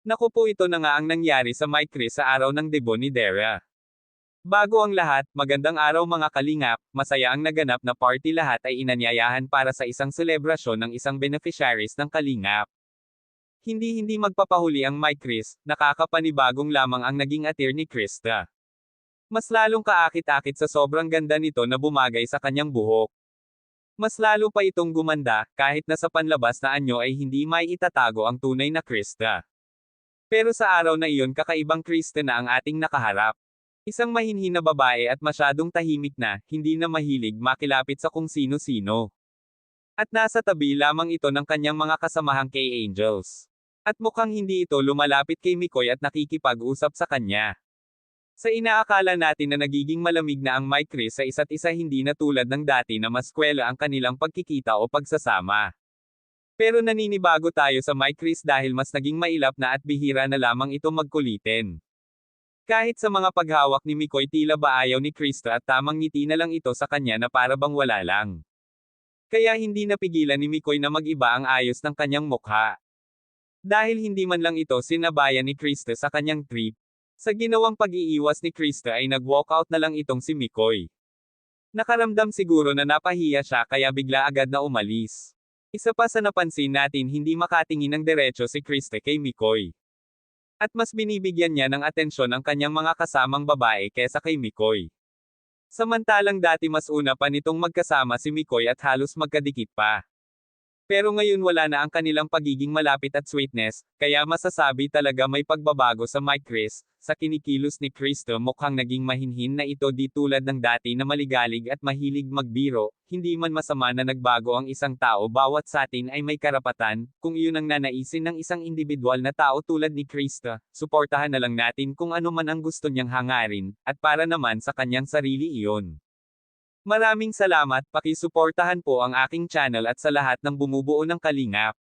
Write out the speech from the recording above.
Naku po, ito na nga ang nangyari sa Mike Chris sa araw ng debut ni Dara. Bago ang lahat, magandang araw mga kalingap, masaya ang naganap na party, lahat ay inanyayahan para sa isang selebrasyon ng isang beneficiaries ng kalingap. Hindi magpapahuli ang Mike Chris, nakakapanibagong lamang ang naging atir ni Krista. Mas lalong kaakit-akit sa sobrang ganda nito na bumagay sa kanyang buhok. Mas lalo pa itong gumanda, kahit na sa panlabas na anyo ay hindi may itatago ang tunay na Krista. Pero sa araw na iyon, kakaibang Krista na ang ating nakaharap. Isang mahinhin na babae at masyadong tahimik na, hindi na mahilig makilapit sa kung sino-sino. At nasa tabi lamang ito ng kanyang mga kasamahang K-Angels. At mukhang hindi ito lumalapit kay Mikoy at nakikipag-usap sa kanya. Sa inaakala natin na nagiging malamig na ang Mike Chris sa isa't isa, hindi na tulad ng dati na maskwela ang kanilang pagkikita o pagsasama. Pero naninibago tayo sa Mike Chris dahil mas naging mailap na at bihira na lamang ito magkulitin. Kahit sa mga paghawak ni Mikoy, tila ba ayaw ni Krista at tamang ngiti na lang ito sa kanya na para bang wala lang. Kaya hindi napigilan ni Mikoy na mag-iba ang ayos ng kanyang mukha. Dahil hindi man lang ito sinabayan ni Krista sa kanyang trip. Sa ginawang pag-iiwas ni Krista ay nag-walkout na lang itong si Mikoy. Nakaramdam siguro na napahiya siya kaya bigla agad na umalis. Isa pa sa napansin natin, hindi makatingin ng diretso si Krista kay Mikoy. At mas binibigyan niya ng atensyon ang kanyang mga kasamang babae kesa kay Mikoy. Samantalang dati mas una pa nitong magkasama si Mikoy at halos magkadikit pa. Pero ngayon wala na ang kanilang pagiging malapit at sweetness, kaya masasabi talaga may pagbabago sa Mike Chris. Sa kinikilos ni Krista, mukhang naging mahinhin na ito, di tulad ng dati na maligalig at mahilig magbiro. Hindi man masama na nagbago ang isang tao, bawat sa atin ay may karapatan. Kung iyon ang nanaisin ng isang individual na tao tulad ni Krista, suportahan na lang natin kung ano man ang gusto niyang hangarin, at para naman sa kanyang sarili iyon. Maraming salamat, pakisuportahan po ang aking channel at sa lahat ng bumubuo ng kalingap.